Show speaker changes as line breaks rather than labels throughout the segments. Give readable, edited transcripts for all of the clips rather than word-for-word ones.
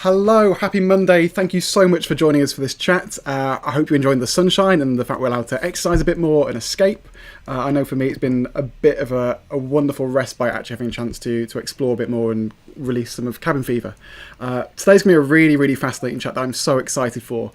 Hello, happy Monday. Thank you so much for joining us for this chat. I hope you're enjoying the sunshine and the fact we're allowed to exercise a bit more and escape. I know for me it's been a bit of a wonderful respite actually having a chance to explore a bit more and release some of cabin fever. Today's going to be a really, really fascinating chat that I'm so excited for.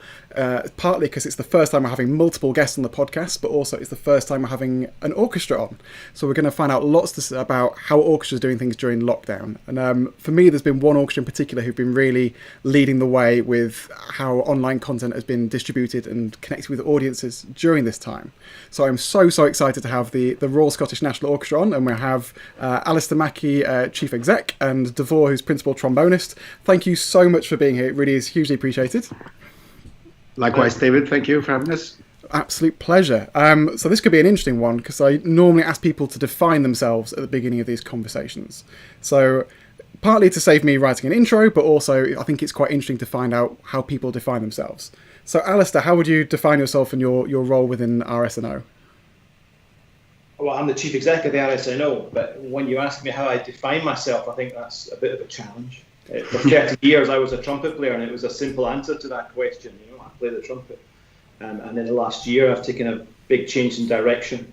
Partly because it's the first time we're having multiple guests on the podcast, but also it's the first time we're having an orchestra on. So we're going to find out lots about how orchestras are doing things during lockdown. And for me, there's been one orchestra in particular who've been really leading the way with how online content has been distributed and connected with audiences during this time. So I'm so excited to have the Royal Scottish National Orchestra on, and we have Alistair Mackie, Chief Exec, and Dávur, who's Principal Trombonist. Thank you so much for being here. It really is hugely appreciated.
Likewise, David. Thank you for having us.
Absolute pleasure. So this could be an interesting one because I normally ask people to define themselves at the beginning of these conversations. So partly to save me writing an intro, but also I think it's quite interesting to find out how people define themselves. So Alistair, how would you define yourself and your role within RSNO?
Well, I'm the Chief Exec of the RSNO, but when you ask me how I define myself, I think that's a bit of a challenge. For 30 years I was a trumpet player, and it was a simple answer to that question. I play the trumpet. And in the last year I've taken a big change in direction.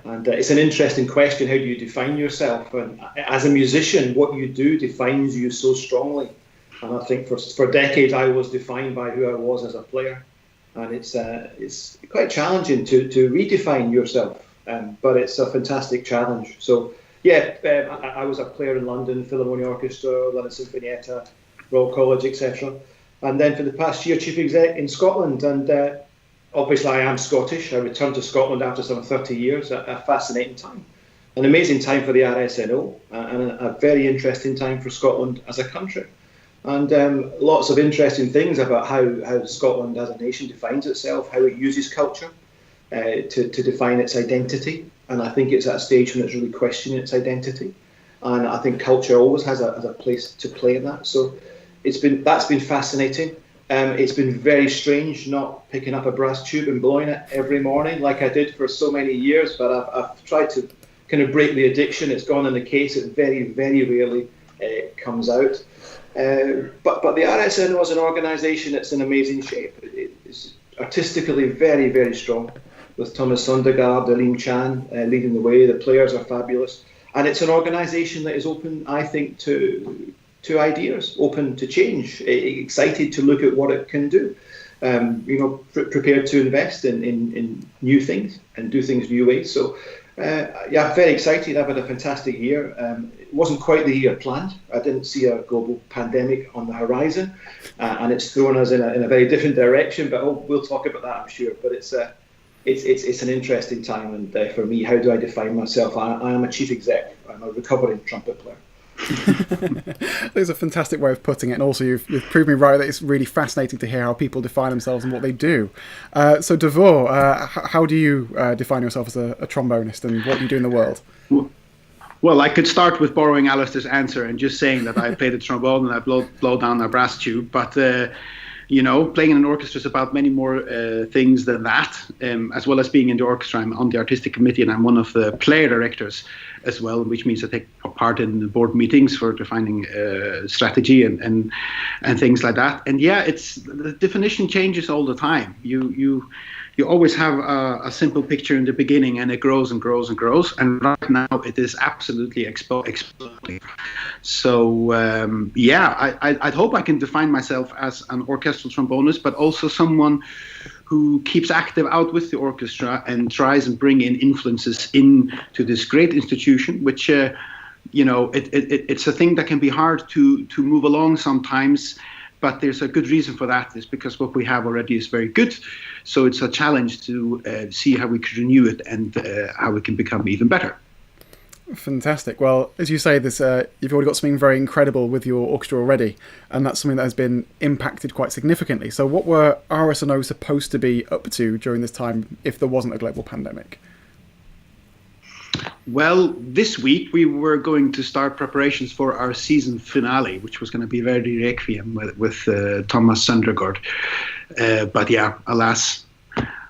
And it's an interesting question, how do you define yourself? And as a musician, what you do defines you so strongly. And I think for decades I was defined by who I was as a player. And it's quite challenging to redefine yourself, but it's a fantastic challenge. So yeah, I was a player in London, Philharmonic Orchestra, London Sinfonietta, Royal College, etc. And then for the past year, Chief Exec in Scotland. And obviously I am Scottish. I returned to Scotland after some 30 years, a fascinating time. An amazing time for the RSNO, and a very interesting time for Scotland as a country. And lots of interesting things about how Scotland as a nation defines itself, how it uses culture to define its identity. And I think it's at a stage when it's really questioning its identity. And I think culture always has a place to play in that. So that's been fascinating. It's been very strange not picking up a brass tube and blowing it every morning like I did for so many years. But I've tried to kind of break the addiction. It's gone in the case. It very, very rarely comes out. But the RSNO as an organisation, it's in amazing shape. It's artistically very, very strong, with Thomas Sondergaard, Alim Chan leading the way. The players are fabulous. And it's an organisation that is open, I think, to ideas, open to change, excited to look at what it can do. Prepared to invest in new things and do things new ways. So, yeah, very excited. I've had a fantastic year. It wasn't quite the year planned. I didn't see a global pandemic on the horizon, and it's thrown us in a very different direction. But we'll talk about that, I'm sure. But it's an interesting time, and for me, how do I define myself? I am a chief exec. I'm a recovering trumpet player.
There's a fantastic way of putting it, and also you've proved me right that it's really fascinating to hear how people define themselves and what they do. So Dávur, how do you define yourself as a trombonist, and what do you do in the world?
Well, I could start with borrowing Alistair's answer and just saying that I play the trombone and I blow down a brass tube, but playing in an orchestra is about many more things than that. As well as being in the orchestra, I'm on the artistic committee, and I'm one of the player directors as well, which means I take part in the board meetings for defining strategy and things like that. And yeah, the definition changes all the time. You always have a simple picture in the beginning, and it grows and grows and grows. And right now, it is absolutely exploding. So I'd hope I can define myself as an orchestral trombonist, but also someone who keeps active out with the orchestra and tries and bring in influences into this great institution, which it's a thing that can be hard to move along sometimes. But there's a good reason for that. Is because what we have already is very good. So it's a challenge to see how we can renew it and how we can become even better.
Fantastic. Well, as you say, you've already got something very incredible with your orchestra already, and that's something that has been impacted quite significantly. So what were RSNO supposed to be up to during this time if there wasn't a global pandemic?
Well, this week we were going to start preparations for our season finale, which was going to be very requiem with Thomas Sondergaard. But yeah, alas,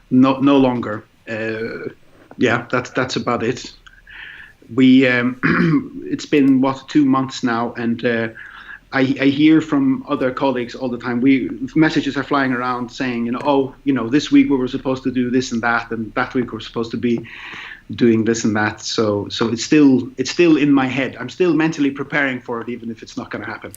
no longer. That's about it. We it's been 2 months now, and I hear from other colleagues all the time. Messages are flying around saying, this week we were supposed to do this and that week we're supposed to be doing this and that. So it's still in my head. I'm still mentally preparing for it, even if it's not going to happen.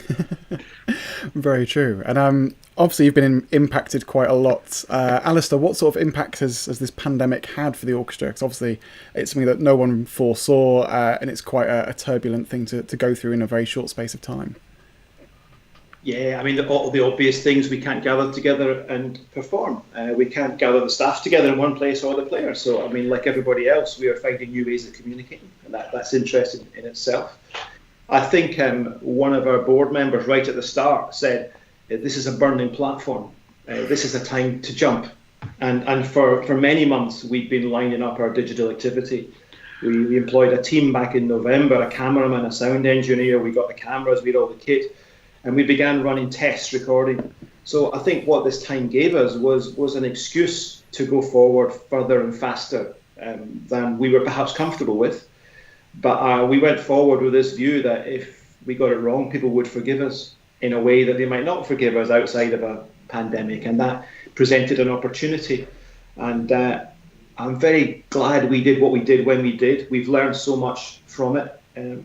Very true. And obviously you've been impacted quite a lot. Alistair, what sort of impact has this pandemic had for the orchestra? Because obviously it's something that no one foresaw, and it's quite a turbulent thing to go through in a very short space of time.
Yeah, I mean, all the obvious things, we can't gather together and perform. We can't gather the staff together in one place or the players. So, I mean, like everybody else, we are finding new ways of communicating, and that's interesting in itself. I think one of our board members right at the start said, this is a burning platform. This is a time to jump. And for many months, we've been lining up our digital activity. We employed a team back in November, a cameraman, a sound engineer. We got the cameras, we had all the kit. And we began running test recording. So I think what this time gave us was an excuse to go forward further and faster than we were perhaps comfortable with. But we went forward with this view that if we got it wrong, people would forgive us in a way that they might not forgive us outside of a pandemic. And that presented an opportunity. And I'm very glad we did what we did when we did. We've learned so much from it.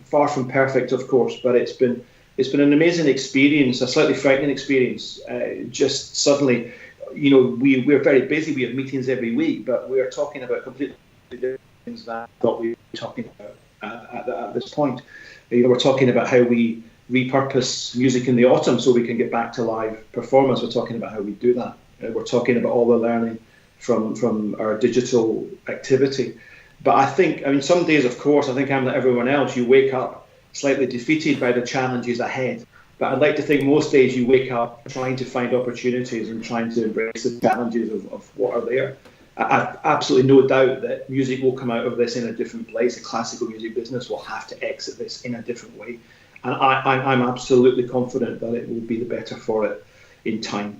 Far from perfect, of course, but it's been an amazing experience, a slightly frightening experience. Just suddenly, we're very busy. We have meetings every week, but we're talking about completely different things than I thought we were talking about at this point. We're talking about how we repurpose music in the autumn so we can get back to live performance. We're talking about how we do that. We're talking about all the learning from our digital activity. But I think, some days, of course, I think I'm like everyone else. You wake up slightly defeated by the challenges ahead. But I'd like to think most days you wake up trying to find opportunities and trying to embrace the challenges of what are there. I have absolutely no doubt that music will come out of this in a different place. The classical music business will have to exit this in a different way. And I'm absolutely confident that it will be the better for it in time.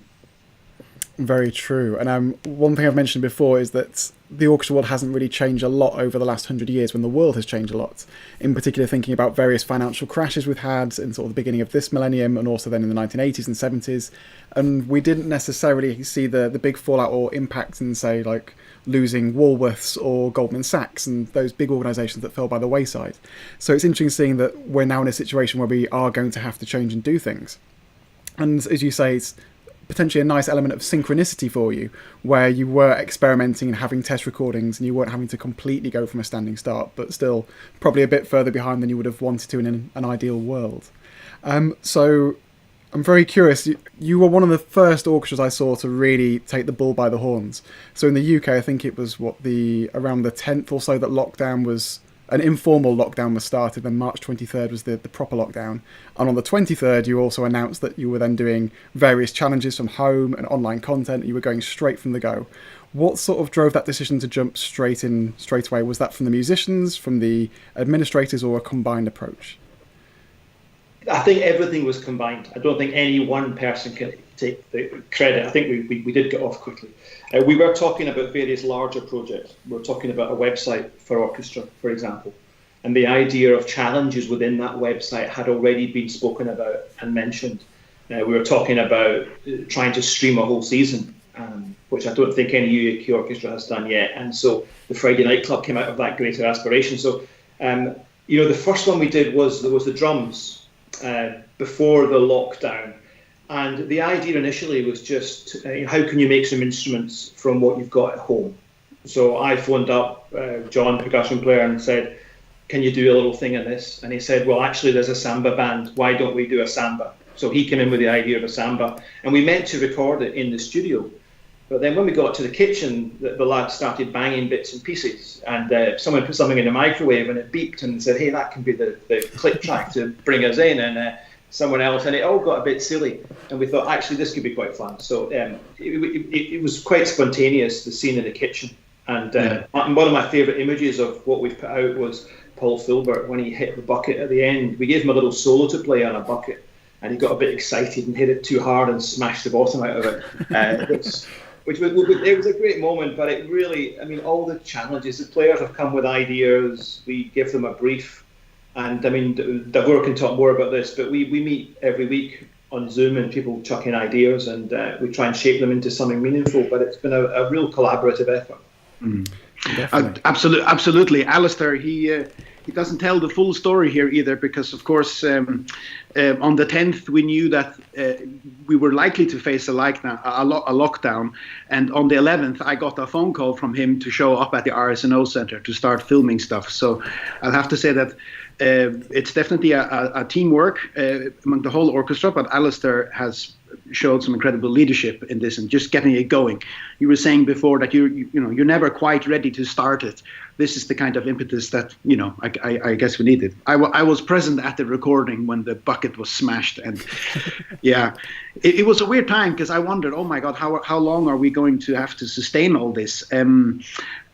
Very true. And one thing I've mentioned before is that the orchestra world hasn't really changed a lot over the last 100 years when the world has changed a lot. In particular, thinking about various financial crashes we've had in sort of the beginning of this millennium and also then in the 1980s and 70s. And we didn't necessarily see the big fallout or impact in, say, like losing Woolworths or Goldman Sachs and those big organisations that fell by the wayside. So it's interesting seeing that we're now in a situation where we are going to have to change and do things. And as you say, it's potentially a nice element of synchronicity for you, where you were experimenting and having test recordings and you weren't having to completely go from a standing start, but still probably a bit further behind than you would have wanted to in an ideal world. So I'm very curious. You were one of the first orchestras I saw to really take the bull by the horns. So in the UK, I think it was around the 10th or so that lockdown was. An informal lockdown was started, then March 23rd was the proper lockdown. And on the 23rd, you also announced that you were then doing various challenges from home and online content. You were going straight from the go. What sort of drove that decision to jump straight away? Was that from the musicians, from the administrators, or a combined approach?
I think everything was combined. I don't think any one person can take the credit. I think we did get off quickly. We were talking about various larger projects. We were talking about a website for orchestra, for example. And the idea of challenges within that website had already been spoken about and mentioned. We were talking about trying to stream a whole season, which I don't think any UK orchestra has done yet. And so the Friday Night Club came out of that greater aspiration. So, the first one we did was the drums before the lockdown. And the idea initially was just how can you make some instruments from what you've got at home? So I phoned up John, percussion player, and said, can you do a little thing in this? And he said, well, actually, there's a samba band. Why don't we do a samba? So he came in with the idea of a samba. And we meant to record it in the studio. But then when we got to the kitchen, the lads started banging bits and pieces. And someone put something in the microwave and it beeped and said, hey, that can be the click track to bring us in. And someone else, and it all got a bit silly, and we thought actually this could be quite fun. So it was quite spontaneous, the scene in the kitchen, and one of my favourite images of what we've put out was Paul Filbert when he hit the bucket at the end. We gave him a little solo to play on a bucket, and he got a bit excited and hit it too hard and smashed the bottom out of it. It was a great moment, but it really, all the challenges, the players have come with ideas, we give them a brief, And I mean, Dávur can talk more about this, but we meet every week on Zoom, and people chuck in ideas, and we try and shape them into something meaningful. But it's been a real collaborative effort.
Absolutely. Alistair, he doesn't tell the full story here either, because of course on the 10th we knew that we were likely to face a lockdown, and on the 11th I got a phone call from him to show up at the RSNO Centre to start filming stuff. So I'll have to say that it's definitely a teamwork among the whole orchestra, but Alistair has showed some incredible leadership in this and just getting it going. You were saying before that you're never quite ready to start it. This is the kind of impetus that I guess we needed. I was present at the recording when the bucket was smashed, and yeah, it was a weird time, because I wondered, oh my God, how long are we going to have to sustain all this? And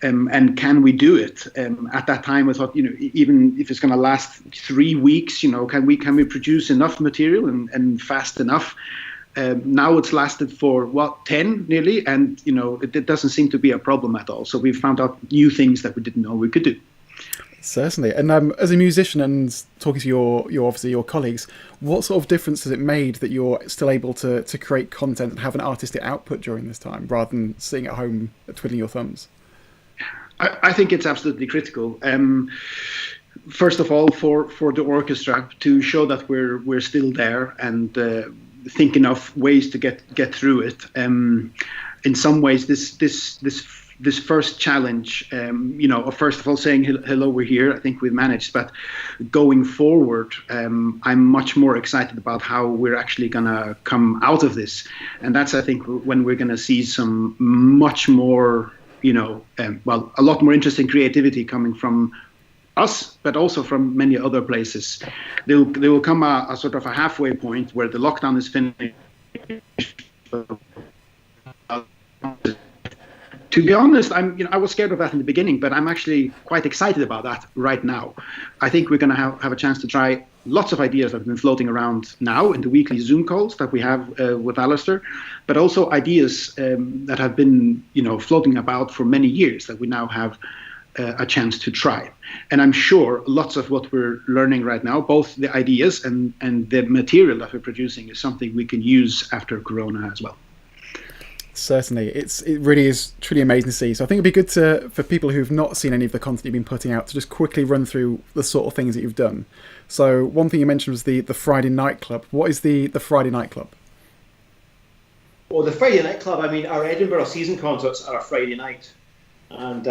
can we do it? At that time, I thought, even if it's going to last 3 weeks, can we produce enough material and fast enough? Now it's lasted for 10 nearly, and it doesn't seem to be a problem at all. So we've found out new things that we didn't know we could do.
Certainly. And as a musician and talking to your obviously your colleagues, what sort of difference has it made that you're still able to create content and have an artistic output during this time, rather than sitting at home twiddling your thumbs?
I think it's absolutely critical. First of all, for the orchestra to show that we're still there and thinking of ways to get through it. In some ways, this first challenge, first of all saying hello, we're here, I think we've managed. But going forward, I'm much more excited about how we're actually gonna come out of this, and that's, I think, when we're gonna see some much more, a lot more interesting creativity coming from us, but also from many other places. There will come a sort of a halfway point where the lockdown is finished. To be honest, I was scared of that in the beginning, but I'm actually quite excited about that right now. I think we're going to have a chance to try lots of ideas that have been floating around now in the weekly Zoom calls that we have with Alistair, but also ideas that have been floating about for many years that we now have a chance to try. And I'm sure lots of what we're learning right now, both the ideas and the material that we're producing, is something we can use after Corona as well.
Certainly. It really is truly amazing to see. So I think it'd be good for people who've not seen any of the content you've been putting out to just quickly run through the sort of things that you've done. So one thing you mentioned was the Friday Night Club. What is the Friday Night Club?
Well, the Friday Night Club, our Edinburgh season concerts are a Friday night. And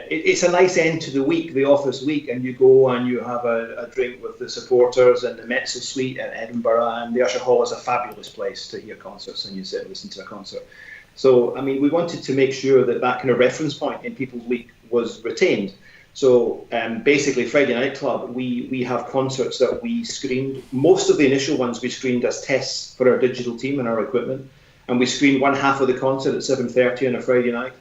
it's a nice end to the week, the office week, and you go and you have a drink with the supporters and the Mezzo Suite at Edinburgh, and the Usher Hall is a fabulous place to hear concerts, and you sit and listen to a concert. So, we wanted to make sure that kind of reference point in people's week was retained. So, basically, Friday Night Club, we have concerts that we screened. Most of the initial ones we screened as tests for our digital team and our equipment, and we screened one half of the concert at 7:30 on a Friday night.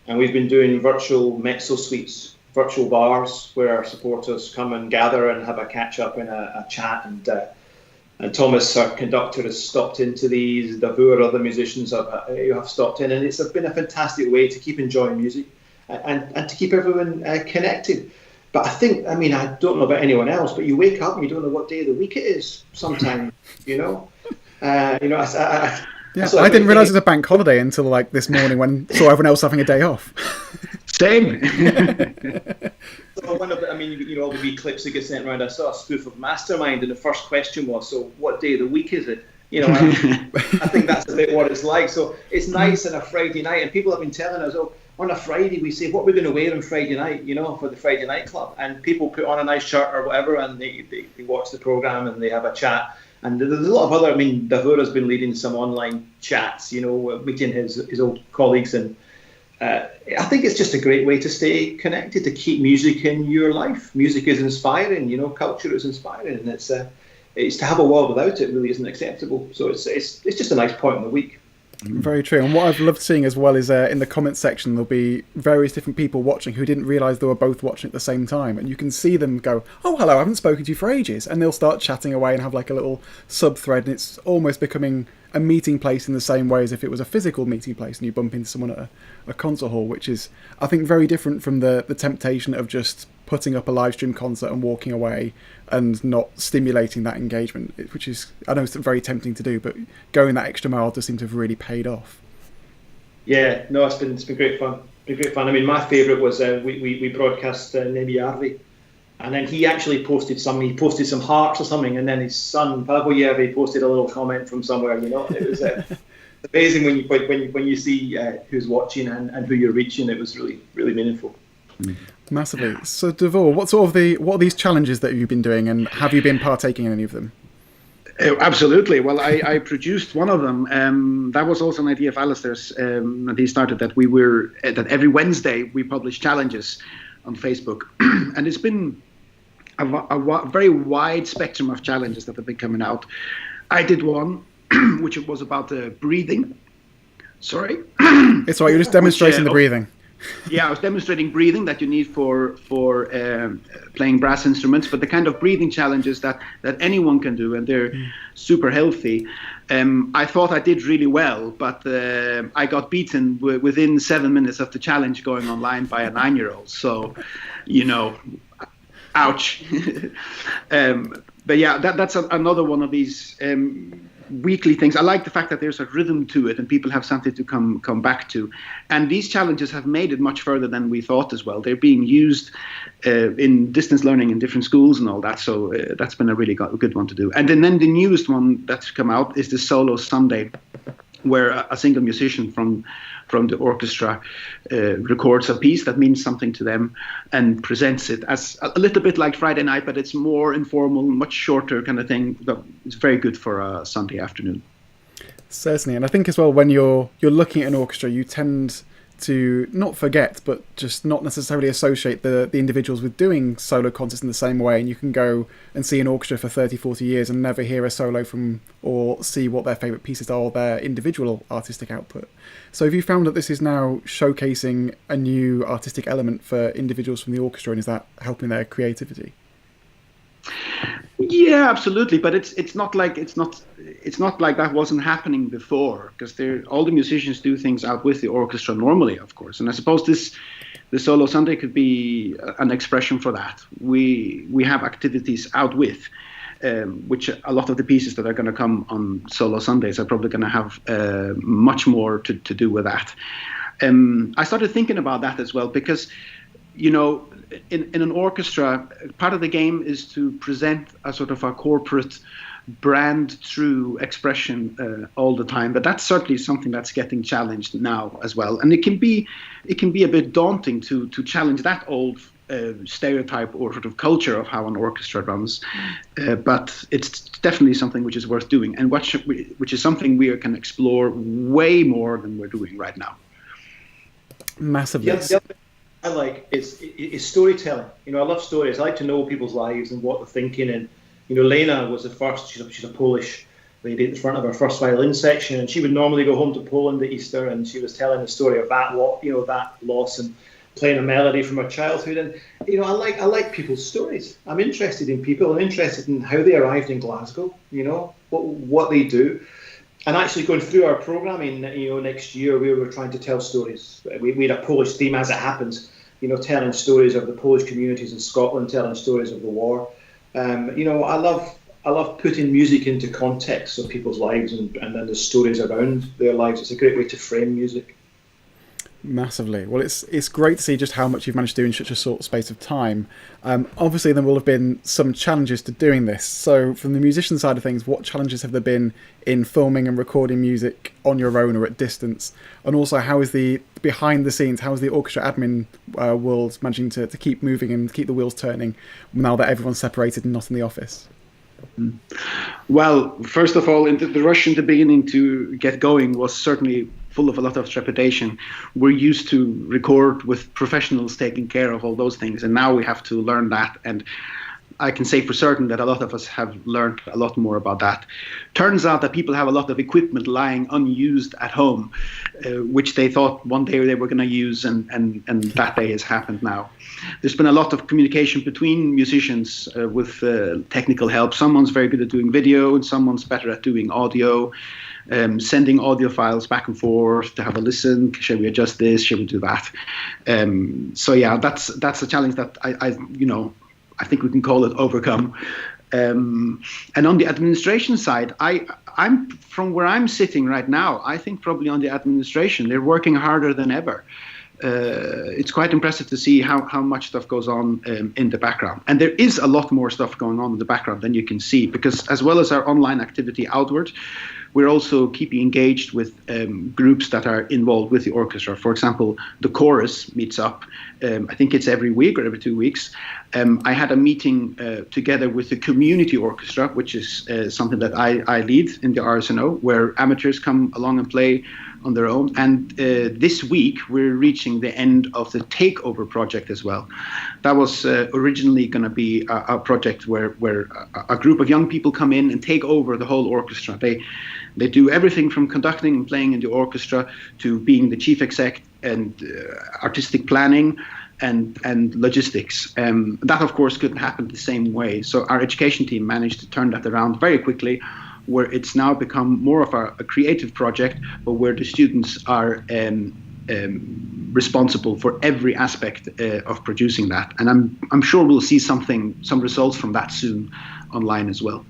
And we've been doing virtual Mezzo Suites, virtual bars where our supporters come and gather and have a catch up and a chat. And Thomas, our conductor, has stopped into these. Dávur, other musicians have stopped in, and it's been a fantastic way to keep enjoying music and to keep everyone connected. But I think, I don't know about anyone else, but you wake up and you don't know what day of the week it is sometimes.
Yeah, I didn't realise it was a bank holiday until this morning when I saw everyone else having a day off.
Same.
So one of the, all the wee clips that get sent around, I saw a spoof of Mastermind, and the first question was, so what day of the week is it? I think that's a bit what it's like. So it's nice on a Friday night, and people have been telling us, on a Friday we say, what we're going to wear on Friday night, for the Friday Night Club, and people put on a nice shirt or whatever, and they watch the programme and they have a chat. And there's a lot of other, Dávur has been leading some online chats, meeting his old colleagues. And I think it's just a great way to stay connected, to keep music in your life. Music is inspiring, culture is inspiring. And it's to have a world without it really isn't acceptable. So it's just a nice point in the week.
Very true. And what I've loved seeing as well is in the comments section there'll be various different people watching who didn't realise they were both watching at the same time, and you can see them go, oh hello, I haven't spoken to you for ages, and they'll start chatting away and have a little sub thread, and it's almost becoming a meeting place in the same way as if it was a physical meeting place and you bump into someone at a concert hall, which is, I think, very different from the temptation of just putting up a live stream concert and walking away and not stimulating that engagement, which is, I know it's very tempting to do, but going that extra mile does seem to have really paid off.
Yeah, no, it's been great fun. I mean, my favourite was we broadcast Nemi Yarvi, and then he actually posted some hearts or something, and then his son Pavel Järvi posted a little comment from somewhere. You know, it was amazing when you see who's watching and who you're reaching. It was really, really meaningful.
Massively. So Dávur, what are these challenges that you've been doing, and have you been partaking in any of them?
Absolutely. Well, I produced one of them. That was also an idea of Alistair's. That he started that every Wednesday we publish challenges on Facebook, and it's been a very wide spectrum of challenges that have been coming out. I did one which was about breathing. Sorry.
It's all right, you're just demonstrating the breathing.
Yeah, I was demonstrating breathing that you need for playing brass instruments, but the kind of breathing challenges that anyone can do, and they're super healthy. I thought I did really well, but I got beaten within 7 minutes of the challenge going online by a 9-year-old. So, you know, ouch. But yeah, that's another one of these weekly things. I like the fact that there's a rhythm to it and people have something to come back to. And these challenges have made it much further than we thought as well. They're being used in distance learning in different schools and all that. So that's been a really good one to do. And then the newest one that's come out is the Solo Sunday, where a single musician from the orchestra records a piece that means something to them and presents it as a little bit like Friday night, but it's more informal, much shorter kind of thing. But it's very good for a Sunday afternoon.
Certainly, and I think as well, when you're looking at an orchestra, you tend to not forget, but just not necessarily associate the individuals with doing solo concerts in the same way. And you can go and see an orchestra for 30, 40 years and never hear a solo from or see what their favourite pieces are or their individual artistic output. So have you found that this is now showcasing a new artistic element for individuals from the orchestra, and is that helping their creativity?
Yeah, absolutely, but it's not like that wasn't happening before, because all the musicians do things out with the orchestra normally, of course. And I suppose the Solo Sunday could be an expression for that. We have activities out with, which a lot of the pieces that are going to come on Solo Sundays are probably going to have much more to do with that. I started thinking about that as well, because, you know, in an orchestra, part of the game is to present a sort of a corporate brand true expression all the time, but that's certainly something that's getting challenged now as well. And it can be a bit daunting to challenge that old stereotype or sort of culture of how an orchestra runs, but it's definitely something which is worth doing, and which is something we can explore way more than we're doing right now.
Massively.
The other thing I like is storytelling. You know, I love stories. I like to know people's lives and what they're thinking. And you know, Lena was the first. She's a Polish lady at the front of her first violin section, and she would normally go home to Poland at Easter, and she was telling the story of that loss and playing a melody from her childhood. And you know, I like people's stories. I'm interested in people. I'm interested in how they arrived in Glasgow. You know, what they do. And actually going through our programming, you know, next year we were trying to tell stories. We had a Polish theme, as it happens, you know, telling stories of the Polish communities in Scotland, telling stories of the war. You know, I love putting music into context of people's lives and then the stories around their lives. It's a great way to frame music.
Massively. Well, it's great to see just how much you've managed to do in such a short space of time. Obviously, there will have been some challenges to doing this. So from the musician side of things, what challenges have there been in filming and recording music on your own or at distance? And also, how is the behind the scenes, how is the orchestra admin world managing to keep moving and keep the wheels turning now that everyone's separated and not in the office?
Well, first of all, the rush in the beginning to get going was certainly full of a lot of trepidation. We're used to record with professionals taking care of all those things, and now we have to learn that. And I can say for certain that a lot of us have learned a lot more about that. Turns out that people have a lot of equipment lying unused at home, which they thought one day they were going to use, and that day has happened now. There's been a lot of communication between musicians with technical help. Someone's very good at doing video, and someone's better at doing audio. sending audio files back and forth to have a listen. Should we adjust this? Should we do that? So yeah, that's a challenge that I think we can call it overcome. And on the administration side, I'm from where I'm sitting right now. I think probably on the administration, they're working harder than ever. It's quite impressive to see how much stuff goes on in the background. And there is a lot more stuff going on in the background than you can see, because as well as our online activity outward, we're also keeping engaged with groups that are involved with the orchestra. For example, the chorus meets up. I think it's every week or every 2 weeks. I had a meeting together with the community orchestra, which is something that I lead in the RSNO, where amateurs come along and play on their own. And this week, we're reaching the end of the Takeover project as well. That was originally going to be a project where a group of young people come in and take over the whole orchestra. They do everything from conducting and playing in the orchestra to being the chief exec and artistic planning and logistics. That, of course, couldn't happen the same way. So our education team managed to turn that around very quickly, where it's now become more of a creative project, but where the students are responsible for every aspect of producing that. And I'm sure we'll see some results from that soon online as well.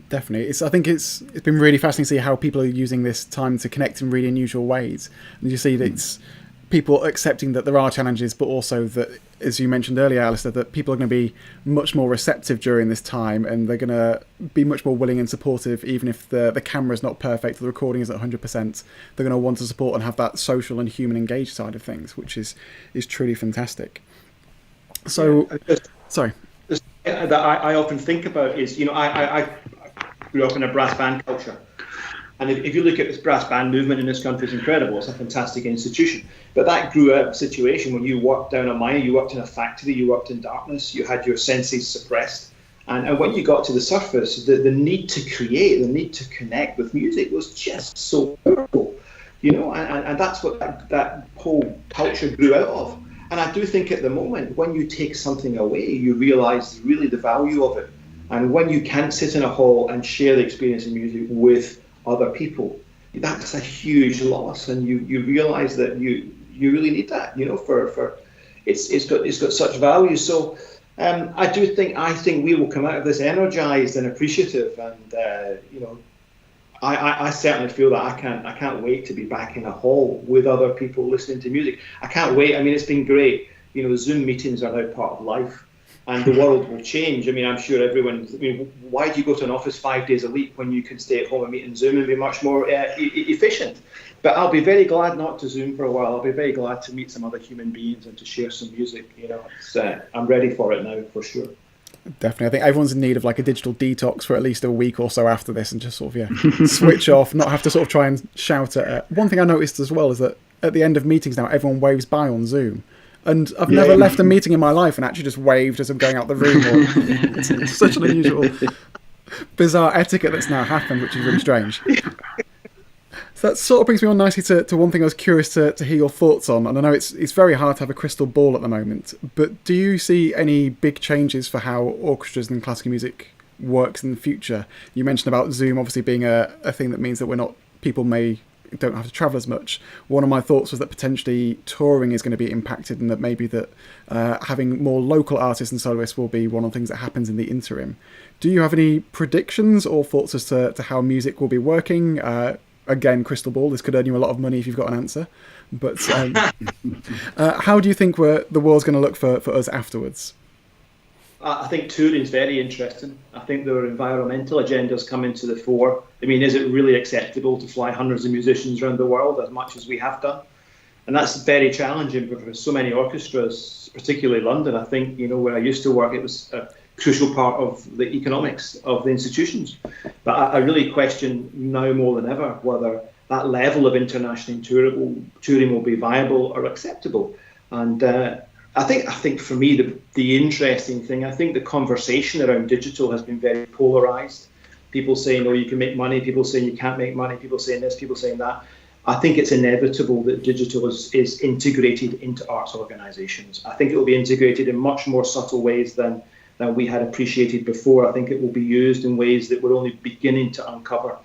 Definitely. I think it's been really fascinating to see how people are using this time to connect in really unusual ways. And you see that it's people accepting that there are challenges, but also that, as you mentioned earlier, Alistair, that people are going to be much more receptive during this time, and they're going to be much more willing and supportive, even if the camera's not perfect, the recording isn't 100%. They're going to want to support and have that social and human engaged side of things, which is truly fantastic. So, sorry.
That I often think about is, I grew up in a brass band culture. And if you look at this brass band movement in this country, it's incredible. It's a fantastic institution. But that grew out of a situation when you worked down a mine, you worked in a factory, you worked in darkness, you had your senses suppressed. And when you got to the surface, the need to create, the need to connect with music was just so powerful. And that's what that whole culture grew out of. And I do think at the moment, when you take something away, you realise really the value of it. And when you can't sit in a hall and share the experience of music with other people, that's a huge loss. And you realise that you really need that, for it's got such value. So I think we will come out of this energized and appreciative. And I certainly feel that I can't wait to be back in a hall with other people listening to music. I can't wait. I mean, it's been great. Zoom meetings are now part of life. And the world will change. I mean, I'm sure why do you go to an office 5 days a week when you can stay at home and meet in Zoom and be much more efficient? But I'll be very glad not to Zoom for a while. I'll be very glad to meet some other human beings and to share some music. I'm ready for it now, for sure.
Definitely. I think everyone's in need of like a digital detox for at least a week or so after this, and just sort of, switch off, not have to sort of try and shout at. One thing I noticed as well is that at the end of meetings now, everyone waves bye on Zoom. And I've never left a meeting in my life and actually just waved as I'm going out the room. It's such an unusual, bizarre etiquette that's now happened, which is really strange. So that sort of brings me on nicely to one thing I was curious to hear your thoughts on. And I know it's very hard to have a crystal ball at the moment, but do you see any big changes for how orchestras and classical music works in the future? You mentioned about Zoom obviously being a thing that means that people don't have to travel as much. One of my thoughts was that potentially touring is going to be impacted, and that maybe that having more local artists and soloists will be one of the things that happens in the interim. Do you have any predictions or thoughts as to how music will be working? Again, crystal ball, this could earn you a lot of money if you've got an answer. But how do you think the world's going to look for us afterwards?
I think touring is very interesting. I think there are environmental agendas coming to the fore. I mean, is it really acceptable to fly hundreds of musicians around the world as much as we have done? And that's very challenging for so many orchestras, particularly London. I think, where I used to work, it was a crucial part of the economics of the institutions. But I really question now more than ever whether that level of international touring will be viable or acceptable. And I think for me, the interesting thing, I think the conversation around digital has been very polarized. People saying, you can make money, people saying you can't make money, people saying this, people saying that. I think it's inevitable that digital is integrated into arts organizations. I think it will be integrated in much more subtle ways than we had appreciated before. I think it will be used in ways that we're only beginning to uncover.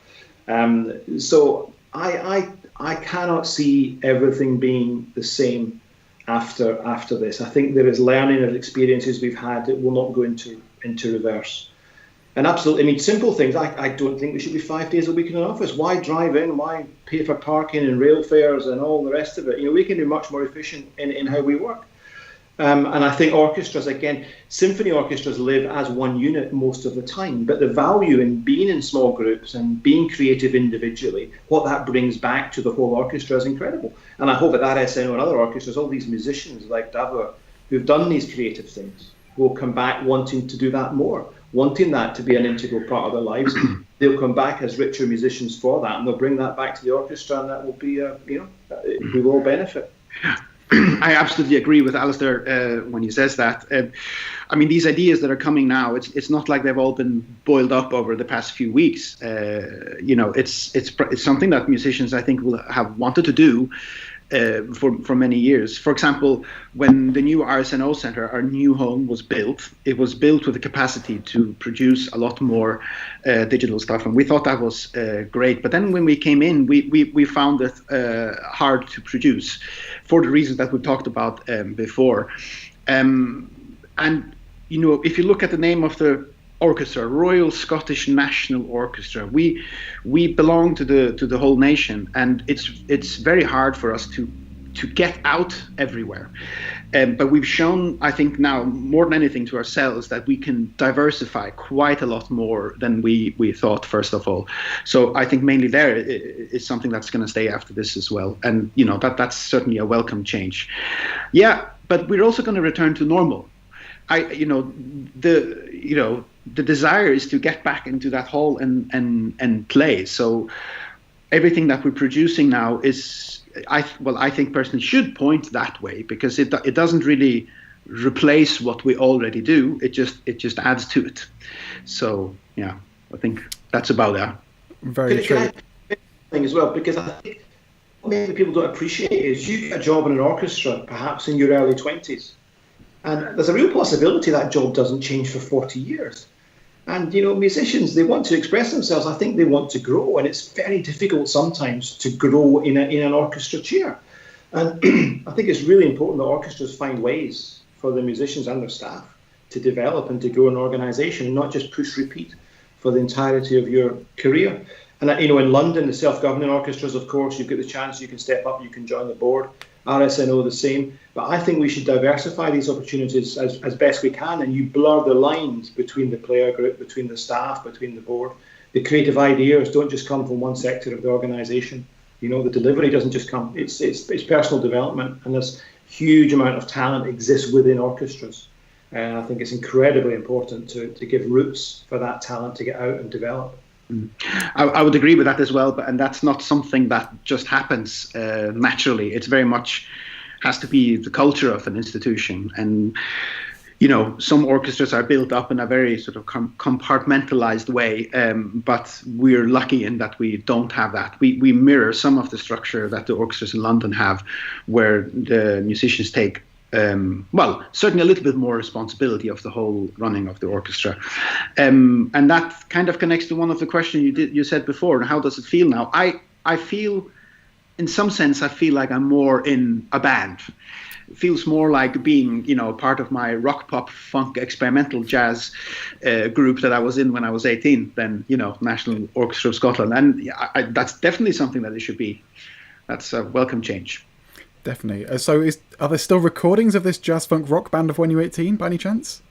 So I cannot see everything being the same after this. I think there is learning of experiences we've had that will not go into reverse. And absolutely, I mean, simple things. I don't think we should be 5 days a week in an office. Why drive in? Why pay for parking and rail fares and all the rest of it? You know, we can be much more efficient in how we work. And I think orchestras, again, symphony orchestras live as one unit most of the time. But the value in being in small groups and being creative individually, what that brings back to the whole orchestra is incredible. And I hope at RSNO and other orchestras, all these musicians like Dávur who've done these creative things will come back wanting to do that more, wanting that to be an integral part of their lives. They'll come back as richer musicians for that, and they'll bring that back to the orchestra, and that will be, we will all benefit.
I absolutely agree with Alistair when he says that. I mean, these ideas that are coming now, it's not like they've all been boiled up over the past few weeks. It's something that musicians, I think, will have wanted to do for many years. For example, when the new RSNO Centre, our new home, was built, it was built with the capacity to produce a lot more digital stuff, and we thought that was great. But then when we came in, we found it hard to produce for the reasons that we talked about before. And you know, if you look at the name of the orchestra, Royal Scottish National Orchestra, we belong to the whole nation, and it's very hard for us to get out everywhere. But we've shown, I think now more than anything to ourselves, that we can diversify quite a lot more than we thought, first of all. So I think mainly there is something that's going to stay after this as well, and you know, that's certainly a welcome change. Yeah, but we're also going to return to normal. The desire is to get back into that hall and play. So everything that we're producing now is, I think personally, should point that way, because it doesn't really replace what we already do. It just adds to it. So yeah, I think that's about that.
Very true.
Thing as well, because I think what maybe people don't appreciate is you get a job in an orchestra perhaps in your early 20s. And there's a real possibility that job doesn't change for 40 years. And, you know, musicians, they want to express themselves. I think they want to grow. And it's very difficult sometimes to grow in an orchestra chair. And I think it's really important that orchestras find ways for the musicians and their staff to develop and to grow an organisation, and not just push repeat for the entirety of your career. And, you know, in London, the self-governing orchestras, of course, you've got the chance, you can step up, you can join the board. RSNO the same, but I think we should diversify these opportunities as best we can, and you blur the lines between the player group, between the staff, between the board. The creative ideas don't just come from one sector of the organisation. You know, the delivery doesn't just come. It's personal development, and this huge amount of talent exists within orchestras. And I think it's incredibly important to give roots for that talent to get out and develop.
I would agree with that as well, and that's not something that just happens naturally. It's very much has to be the culture of an institution, and you know, some orchestras are built up in a very sort of compartmentalized way, but we're lucky in that we don't have that. We mirror some of the structure that the orchestras in London have, where the musicians take certainly a little bit more responsibility of the whole running of the orchestra. And that kind of connects to one of the questions you said before, how does it feel now? I feel, in some sense, I feel like I'm more in a band. It feels more like being, you know, part of my rock, pop, funk, experimental jazz group that I was in when I was 18 than, you know, National Orchestra of Scotland. And that's definitely something that it should be. That's a welcome change.
Definitely. So are there still recordings of this jazz funk rock band of When You Were 18 by any chance?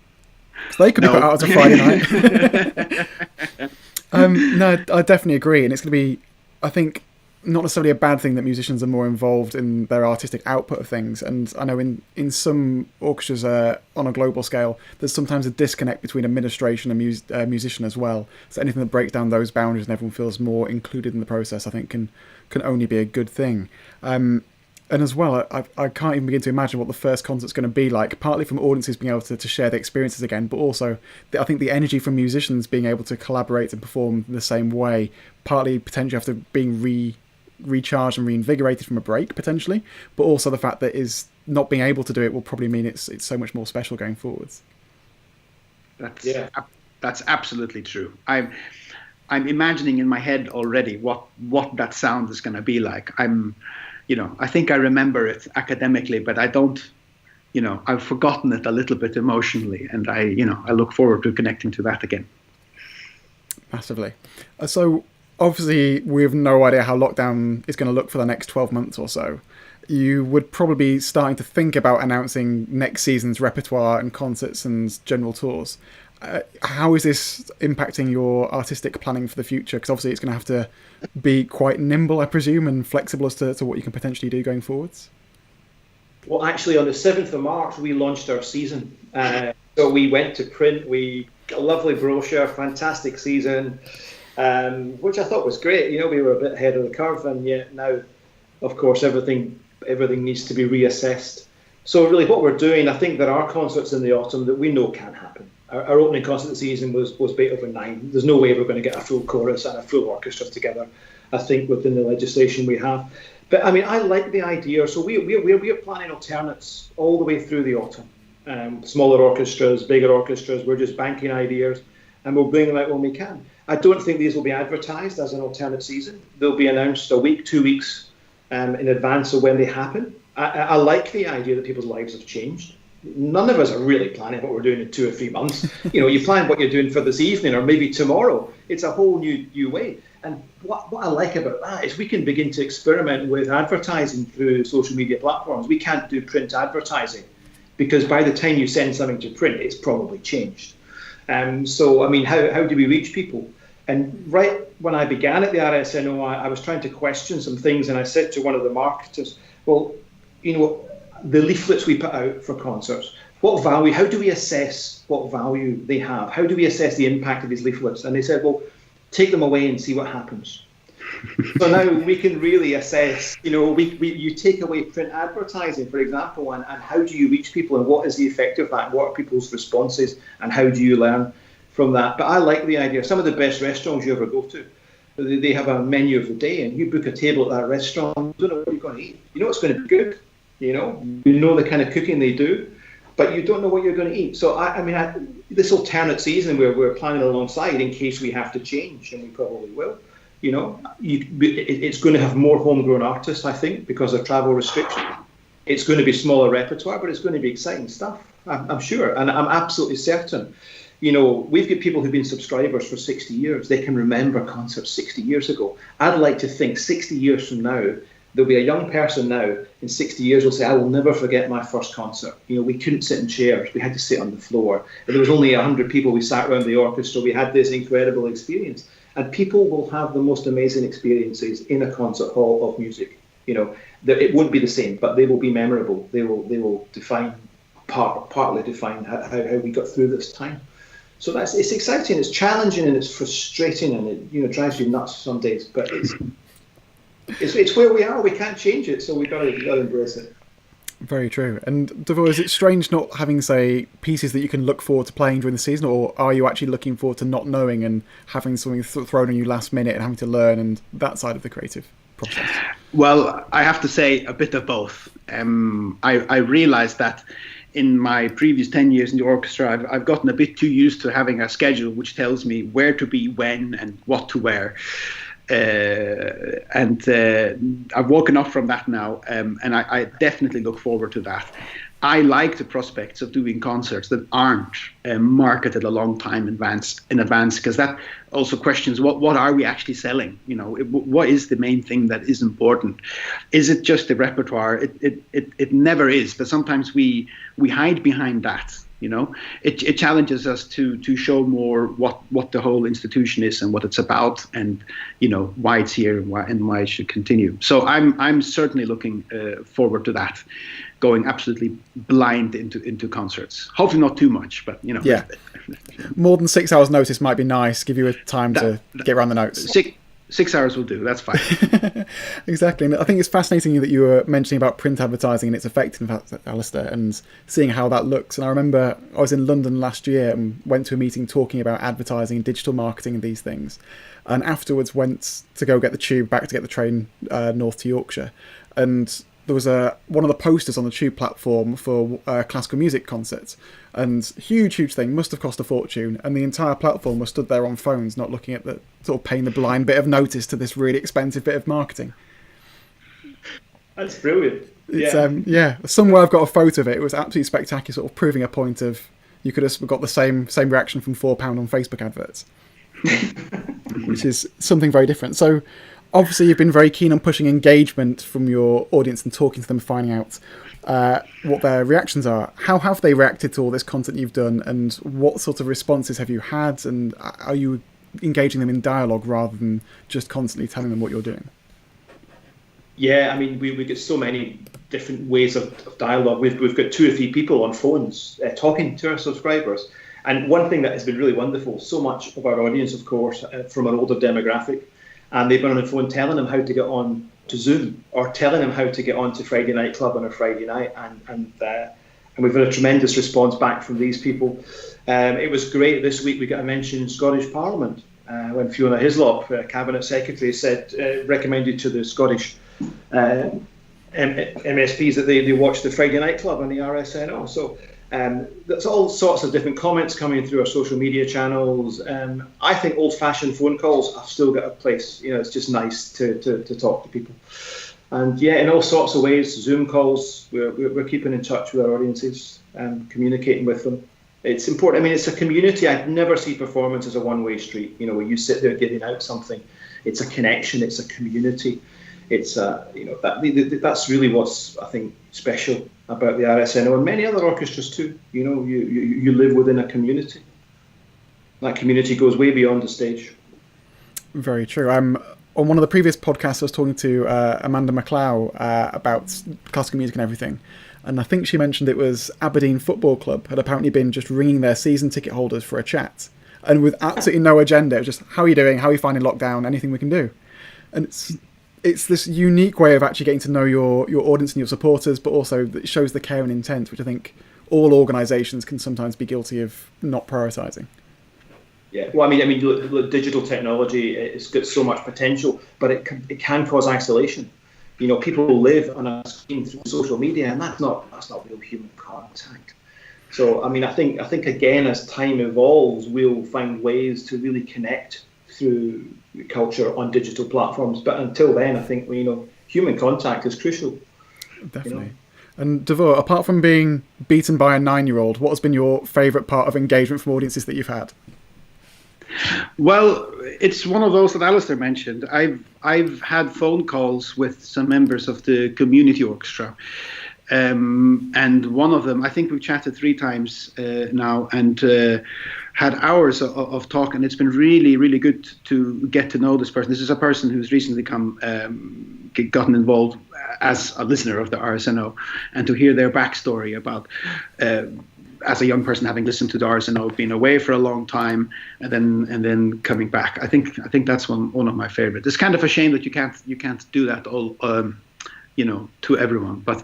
Because they could be put out as a Friday night. No, I definitely agree. And it's going to be, I think, not necessarily a bad thing that musicians are more involved in their artistic output of things. And I know in some orchestras on a global scale, there's sometimes a disconnect between administration and musician as well. So anything that breaks down those boundaries and everyone feels more included in the process, I think can only be a good thing. And as well, I can't even begin to imagine what the first concert's going to be like, partly from audiences being able to share their experiences again, but also I think the energy from musicians being able to collaborate and perform in the same way, partly potentially after being recharged and reinvigorated from a break, potentially, but also the fact that is not being able to do it will probably mean it's so much more special going forwards.
That's absolutely true. I'm imagining in my head already what that sound is going to be like. I think I remember it academically, but I don't. I've forgotten it a little bit emotionally, and I look forward to connecting to that again.
Massively. So obviously we have no idea how lockdown is going to look for the next 12 months or so. You would probably be starting to think about announcing next season's repertoire and concerts and general tours. How is this impacting your artistic planning for the future? Because obviously it's going to have to be quite nimble, I presume, and flexible as to what you can potentially do going forwards.
Well, actually, on the 7th of March, we launched our season. So we went to print. We got a lovely brochure, fantastic season, which I thought was great. We were a bit ahead of the curve, and yet now, of course, everything needs to be reassessed. So really what we're doing, I think there are concerts in the autumn that we know can't happen. Our opening concert of the season was Beethoven 9. There's no way we're going to get a full chorus and a full orchestra together, I think, within the legislation we have. But I mean, I like the idea. So we're planning alternates all the way through the autumn. Smaller orchestras, bigger orchestras, we're just banking ideas and we'll bring them out when we can. I don't think these will be advertised as an alternate season. They'll be announced a week, 2 weeks in advance of when they happen. I like the idea that people's lives have changed. None of us are really planning what we're doing in 2 or 3 months. You plan what you're doing for this evening or maybe tomorrow. It's a whole new way. And what I like about that is we can begin to experiment with advertising through social media platforms. We can't do print advertising because by the time you send something to print, it's probably changed. So, I mean, how do we reach people? And right when I began at the RSNO, I was trying to question some things, and I said to one of the marketers, well, the leaflets we put out for concerts, what value, how do we assess what value they have? How do we assess the impact of these leaflets? And they said, well, take them away and see what happens. So now we can really assess, you take away print advertising, for example, and how do you reach people and what is the effect of that? What are people's responses and how do you learn from that? But I like the idea. Some of the best restaurants you ever go to, they have a menu of the day and you book a table at that restaurant, you don't know what you're going to eat. You know it's going to be good, you know the kind of cooking they do, but you don't know what you're going to eat. So this alternate season where we're planning alongside in case we have to change, and we probably will, it's going to have more homegrown artists, I think, because of travel restrictions. It's going to be smaller repertoire, but it's going to be exciting stuff, I'm sure. And I'm absolutely certain, we've got people who've been subscribers for 60 years. They can remember concerts 60 years ago. I'd like to think 60 years from now, there'll be a young person now in 60 years who'll say, I will never forget my first concert. We couldn't sit in chairs. We had to sit on the floor. There was only 100 people. We sat around the orchestra. We had this incredible experience. And people will have the most amazing experiences in a concert hall of music. It won't be the same, but they will be memorable. They will partly define how we got through this time. So it's exciting, it's challenging, and it's frustrating, and it drives you nuts some days. But it's where we are. We can't change it, so we've got to embrace it.
Very true. And Dávur, is it strange not having, say, pieces that you can look forward to playing during the season, or are you actually looking forward to not knowing and having something thrown on you last minute and having to learn and that side of the creative process?
Well, I have to say a bit of both. I realized that in my previous 10 years in the orchestra, I've gotten a bit too used to having a schedule which tells me where to be, when, and what to wear. And I've woken up from that now, and I definitely look forward to that. I like the prospects of doing concerts that aren't marketed a long time in advance, because that also questions what are we actually selling? What is the main thing that is important? Is it just the repertoire? It never is, but sometimes we hide behind that. It challenges us to show more what the whole institution is and what it's about, and why it's here and why it should continue. So I'm certainly looking forward to that, going absolutely blind into concerts. Hopefully not too much, but
Yeah. More than 6 hours notice might be nice. Give you a time to get around the notes.
6 hours will do. That's fine.
Exactly. And I think it's fascinating that you were mentioning about print advertising and its effect, in fact, Alistair, and seeing how that looks. And I remember I was in London last year and went to a meeting talking about advertising and digital marketing and these things. And afterwards went to go get the tube back to get the train north to Yorkshire. And there was one of the posters on the Tube platform for classical music concerts, and huge thing, must have cost a fortune, and the entire platform was stood there on phones, not looking at the sort of paying the blind bit of notice to this really expensive bit of marketing.
That's brilliant.
It's, somewhere I've got a photo of it. It was absolutely spectacular, sort of proving a point of you could have got the same reaction from £4 on Facebook adverts, which is something very different. So obviously you've been very keen on pushing engagement from your audience and talking to them, finding out what their reactions are. How have they reacted to all this content you've done, and what sort of responses have you had, and are you engaging them in dialogue rather than just constantly telling them what you're doing?
Yeah, I mean, we get so many different ways of dialogue. We've got 2 or 3 people on phones talking to our subscribers. And one thing that has been really wonderful, so much of our audience, of course, from an older demographic, and they've been on the phone telling them how to get on to Zoom, or telling them how to get on to Friday Night Club on a Friday night. And we've had a tremendous response back from these people. It was great this week. We got a mention in Scottish Parliament when Fiona Hislop, Cabinet Secretary, said, recommended to the Scottish MSPs that they watch the Friday Night Club on the RSNO. So there's all sorts of different comments coming through our social media channels. I think old-fashioned phone calls have still got a place. You know, it's just nice to talk to people. And yeah, in all sorts of ways, Zoom calls, we're keeping in touch with our audiences, communicating with them. It's important. I mean, it's a community. I'd never see performance as a one-way street, you know, where you sit there giving out something. It's a connection. It's a community. It's that's really what's, I think, special about the RSNO and many other orchestras too. You know, you live within a community. That community goes way beyond the stage. Very true.
On one of the previous podcasts, I was talking to Amanda McLeod about classical music and everything, and I think she mentioned it was Aberdeen Football Club had apparently been just ringing their season ticket holders for a chat, and with absolutely no agenda. It was just, how are you doing? How are you finding lockdown? Anything we can do? And it's this unique way of actually getting to know your audience and your supporters, but also it shows the care and intent, which I think all organisations can sometimes be guilty of not prioritising.
Yeah, well, I mean, look, digital technology, it's got so much potential, but it can cause isolation. You know, people live on a screen through social media, and that's not real human contact. So, I mean, I think again, as time evolves, we'll find ways to really connect through culture on digital platforms. But until then, I think, you know, human contact is crucial.
Definitely. You know? And Dávur, apart from being beaten by a 9-year-old, what has been your favourite part of engagement from audiences that you've had?
Well, it's one of those that Alistair mentioned. I've had phone calls with some members of the community orchestra. And one of them, I think we've chatted 3 times now, and had hours of talk, and it's been really, really good to get to know this person. This is a person who's recently gotten involved as a listener of the RSNO, and to hear their backstory about as a young person having listened to the RSNO, being away for a long time, and then coming back. I think that's one of my favorites. It's kind of a shame that you can't do that all to everyone, but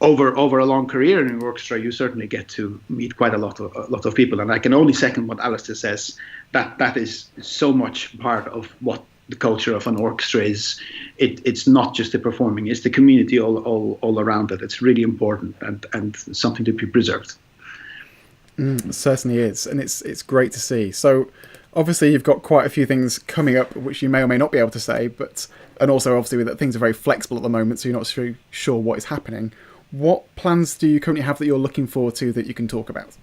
over a long career in an orchestra, you certainly get to meet quite a lot of people, and I can only second what Alistair says. That is so much part of what the culture of an orchestra is. It's not just the performing; it's the community all around it. It's really important and something to be preserved.
It certainly is, and it's great to see. So, obviously, you've got quite a few things coming up, which you may or may not be able to say, and also obviously that things are very flexible at the moment, so you're not sure what is happening. What plans do you currently have that you're looking forward to that you can talk about?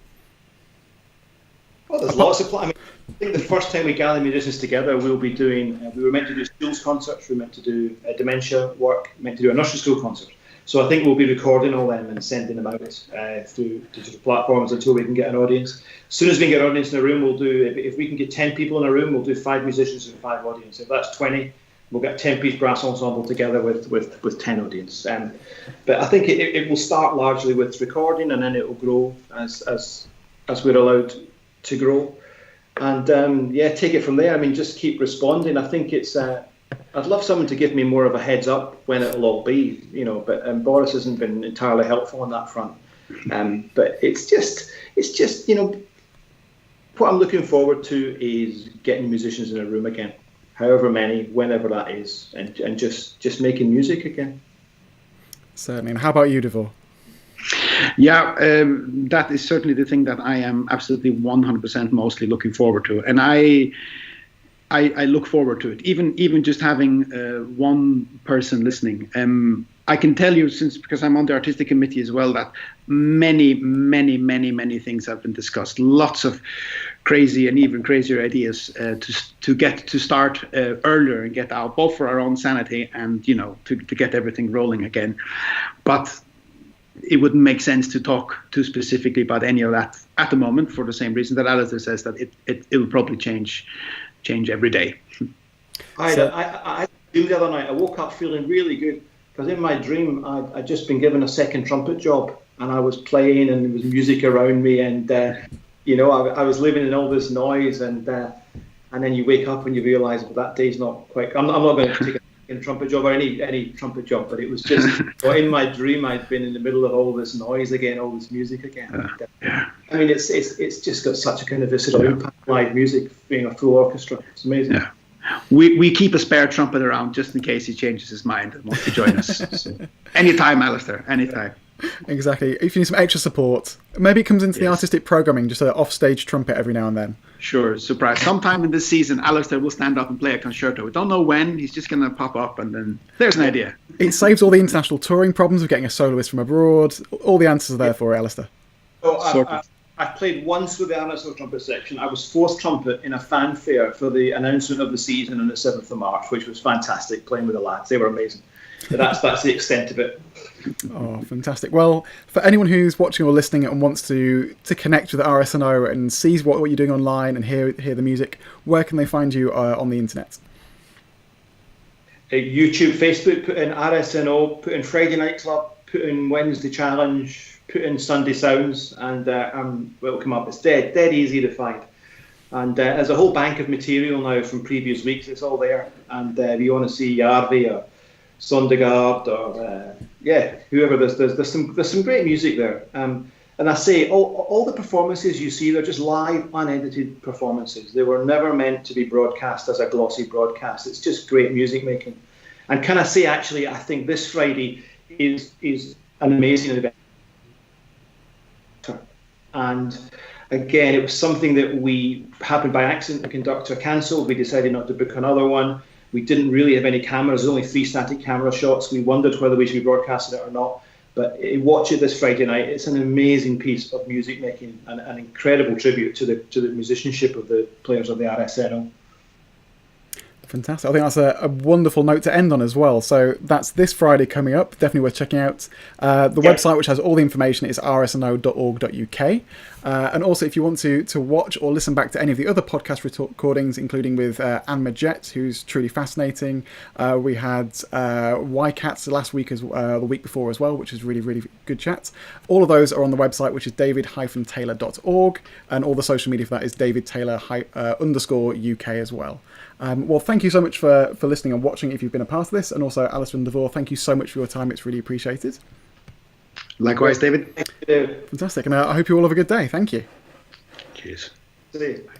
Well, there's lots of plans. I think the first time we gather musicians together, we'll be doing, we were meant to do schools concerts, we were meant to do dementia work, meant to do a nursery school concert. So I think we'll be recording all them and sending them out through digital platforms until we can get an audience. As soon as we can get an audience in a room, we'll do, if we can get 10 people in a room, we'll do 5 musicians and 5 audience. If that's 20, we'll get a 10-piece brass ensemble together with 10 audience. But I think it will start largely with recording, and then it will grow as we're allowed to grow. And take it from there. I mean, just keep responding. I think it's, I'd love someone to give me more of a heads up when it'll all be, but Boris hasn't been entirely helpful on that front. But it's just, what I'm looking forward to is getting musicians in a room again, however many, whenever that is, and just making music again.
Certainly. And how about you, Dávur?
Yeah, that is certainly the thing that I am absolutely 100% mostly looking forward to, and I look forward to it. Even just having one person listening. I can tell you, because I'm on the artistic committee as well, that many things have been discussed. Lots of crazy and even crazier ideas to start earlier and get out, both for our own sanity and to get everything rolling again. But it wouldn't make sense to talk too specifically about any of that at the moment, for the same reason that Alistair says, that it will probably change every day.
I dreamed the other night. I woke up feeling really good, because in my dream I'd just been given a second trumpet job, and I was playing, and there was music around me, and I was living in all this noise, and then you wake up and you realise, well, that day's not quite. I'm not going to take a trumpet job or any trumpet job, but it was just in my dream I'd been in the middle of all this noise again, all this music again. I mean, it's just got such a kind of visceral impact, live music being a full orchestra. It's amazing.
Yeah. We keep a spare trumpet around just in case he changes his mind and wants to join us. So, anytime, Alistair, anytime.
Exactly. If you need some extra support, maybe it comes into the artistic programming, just an offstage trumpet every now and then.
Sure, surprise. Sometime in this season, Alistair will stand up and play a concerto. We don't know when. He's just going to pop up, and then there's an idea.
It saves all the international touring problems of getting a soloist from abroad. All the answers are there for it, Alistair.
So I played once with the RSO trumpet section. I was fourth trumpet in a fanfare for the announcement of the season on the 7th of March, which was fantastic, playing with the lads. They were amazing. But that's the extent of it.
Oh, fantastic. Well, for anyone who's watching or listening and wants to connect with RSNO and sees what you're doing online and hear the music, where can they find you on the internet?
YouTube, Facebook, put in RSNO, put in Friday Night Club, put in Wednesday Challenge, put in Sunday Sounds, and it'll come up. It's dead easy to find. And there's a whole bank of material now from previous weeks. It's all there. And if you want to see Yarvi or Sondegard or whoever, there's some great music there. And I say all the performances you see, they're just live, unedited performances. They were never meant to be broadcast as a glossy broadcast. It's just great music making. And can I say, actually, I think this Friday is an amazing event. And again, it was something that we happened by accident. The conductor cancelled. We decided not to book another one. We didn't really have any cameras. There's only 3 static camera shots. We wondered whether we should be broadcasting it or not. But watch it this Friday night. It's an amazing piece of music making and an incredible tribute to the musicianship of the players of the RSNO.
Fantastic. I think that's a wonderful note to end on as well. So that's this Friday coming up. Definitely worth checking out. The website, which has all the information, is rsno.org.uk. And also, if you want to watch or listen back to any of the other podcast recordings, including with Anne Majette, who's truly fascinating. We had YCats last week, the week before as well, which is really, really good chat. All of those are on the website, which is david-taylor.org. And all the social media for that is davidtaylor_UK as well. Well, thank you so much for listening and watching if you've been a part of this. And also, Alistair and Dávur, thank you so much for your time. It's really appreciated.
Likewise, David.
Fantastic. And I hope you all have a good day. Thank you.
Cheers.
See you.